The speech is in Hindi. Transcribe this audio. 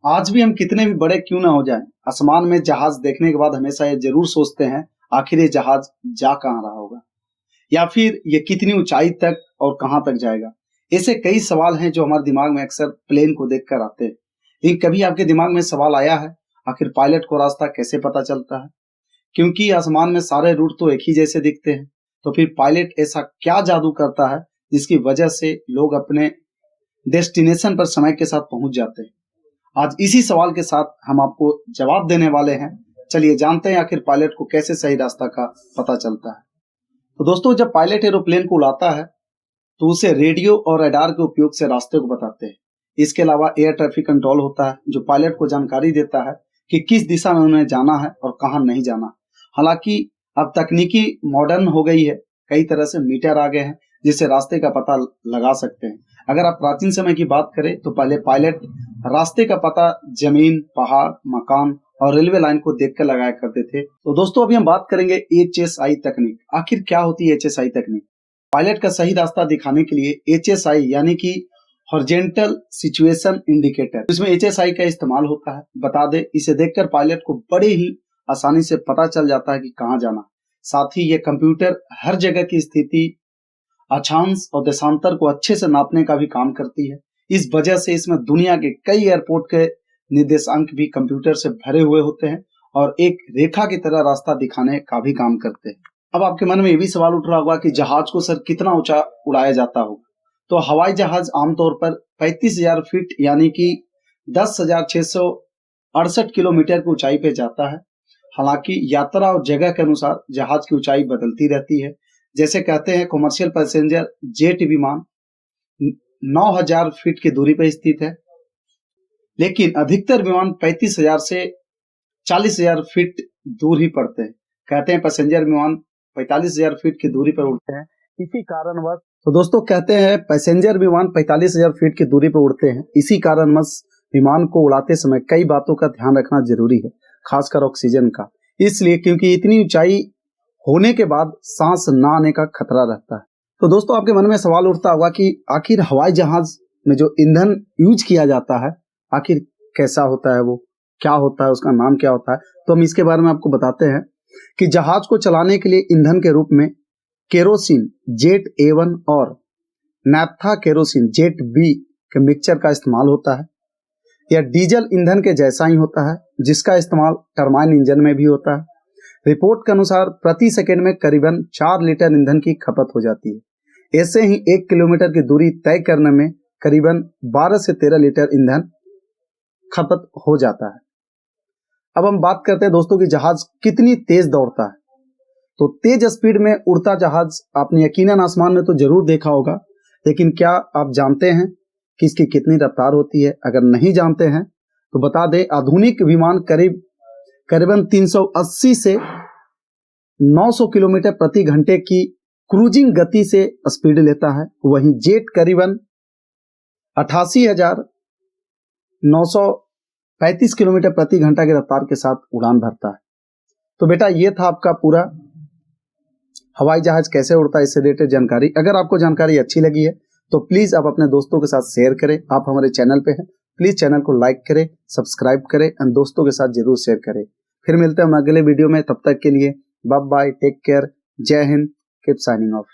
आज भी हम कितने भी बड़े क्यों ना हो जाएं, आसमान में जहाज देखने के बाद हमेशा ये जरूर सोचते हैं आखिर ये जहाज जा कहाँ रहा होगा, या फिर ये कितनी ऊंचाई तक और कहाँ तक जाएगा। ऐसे कई सवाल हैं जो हमारे दिमाग में अक्सर प्लेन को देखकर आते हैं। लेकिन कभी आपके दिमाग में सवाल आया है, आखिर पायलट को रास्ता कैसे पता चलता है? क्योंकि आसमान में सारे रूट तो एक ही जैसे दिखते हैं, तो फिर पायलट ऐसा क्या जादू करता है जिसकी वजह से लोग अपने डेस्टिनेशन पर समय के साथ पहुंच जाते हैं। आज इसी सवाल के साथ हम आपको जवाब देने वाले हैं। चलिए जानते हैं आखिर पायलट को कैसे सही रास्ता का पता चलता है। तो दोस्तों, जब पायलट एरोप्लेन को उड़ाता है तो उसे रेडियो और रडार के उपयोग से रास्ते को बताते हैं। इसके अलावा एयर ट्रैफिक कंट्रोल होता है जो पायलट को जानकारी देता है कि किस दिशा में उन्हें जाना है और कहाँ नहीं जाना। हालांकि अब तकनीकी मॉडर्न हो गई है, कई तरह से मीटर आ गए हैं जिससे रास्ते का पता लगा सकते हैं। अगर आप प्राचीन समय की बात करें तो पहले पायलट रास्ते का पता जमीन, पहाड़, मकान और रेलवे लाइन को देखकर लगाया करते थे। तो दोस्तों, अभी हम बात करेंगे HSI तकनीक। आखिर क्या होती है HSI तकनीक? पायलट का सही रास्ता दिखाने के लिए HSI यानी कि हॉरिजॉन्टल सिचुएशन इंडिकेटर, इसमें HSI का इस्तेमाल होता है। बता दें, इसे देखकर पायलट को बड़े ही आसानी से पता चल जाता है कि कहाँ जाना। साथ ही ये कंप्यूटर हर जगह की स्थिति, अक्षांश और देशांतर को अच्छे से नापने का भी काम करती है। इस वजह से इसमें दुनिया के कई एयरपोर्ट के निर्देशांक भी कंप्यूटर से भरे हुए होते हैं और एक रेखा की तरह रास्ता दिखाने का भी काम करते हैं। अब आपके मन में ये भी सवाल उठ रहा होगा कि जहाज को सर कितना ऊंचा उड़ाया जाता होगा। तो हवाई जहाज आमतौर पर 35,000 फीट यानी कि 10,668 किलोमीटर की ऊंचाई पे जाता है। हालांकि यात्रा और जगह के अनुसार जहाज की ऊंचाई बदलती रहती है। जैसे कहते हैं, कमर्शियल पैसेंजर जेट विमान 9,000 फीट की दूरी पर स्थित है, लेकिन अधिकतर विमान 35,000 से 40,000 फीट दूर ही पड़ते हैं। कहते हैं पैसेंजर विमान 45,000 फीट की दूरी पर उड़ते हैं, इसी कारणवश। तो दोस्तों, कहते हैं पैसेंजर विमान 45,000 फीट की दूरी पर उड़ते हैं। इसी कारणवश विमान को उड़ाते समय कई बातों का ध्यान रखना जरूरी है, खासकर ऑक्सीजन का। इसलिए क्योंकि इतनी ऊंचाई होने के बाद सांस ना आने का खतरा रहता है। तो दोस्तों, आपके मन में सवाल उठता होगा कि आखिर हवाई जहाज में जो ईंधन यूज किया जाता है आखिर कैसा होता है, वो क्या होता है, उसका नाम क्या होता है। तो हम इसके बारे में आपको बताते हैं कि जहाज को चलाने के लिए ईंधन के रूप में केरोसिन जेट A1 और नैप्था केरोसिन जेट B के मिक्सचर का इस्तेमाल होता है। यह डीजल ईंधन के जैसा ही होता है, जिसका इस्तेमाल टरबाइन इंजन में भी होता है। रिपोर्ट के अनुसार प्रति सेकंड में करीबन 4 लीटर ईंधन की खपत हो जाती है। ऐसे ही 1 किलोमीटर की दूरी तय करने में करीबन 12 से 13 लीटर ईंधन खपत हो जाता है। अब हम बात करते हैं दोस्तों कि जहाज कितनी तेज दौड़ता है। तो तेज स्पीड में उड़ता जहाज आपने यकीनन आसमान में तो जरूर देखा होगा, लेकिन क्या आप जानते हैं कि इसकी कितनी रफ्तार होती है? अगर नहीं जानते हैं तो बता दें, आधुनिक विमान करीबन 380 से 900 किलोमीटर प्रति घंटे की क्रूजिंग गति से स्पीड लेता है। वहीं जेट करीबन 88,935 किलोमीटर प्रति घंटा की रफ्तार के साथ उड़ान भरता है। तो बेटा, ये था आपका पूरा हवाई जहाज कैसे उड़ता है इससे रिलेटेड जानकारी। अगर आपको जानकारी अच्छी लगी है तो प्लीज आप अपने दोस्तों के साथ शेयर करें। आप हमारे चैनल पे हैं, प्लीज चैनल को लाइक करें, सब्सक्राइब करें और दोस्तों के साथ जरूर शेयर करें। फिर मिलते हैं हम अगले वीडियो में, तब तक के लिए बाय बाय, टेक केयर, जय हिंद, कीप साइनिंग ऑफ।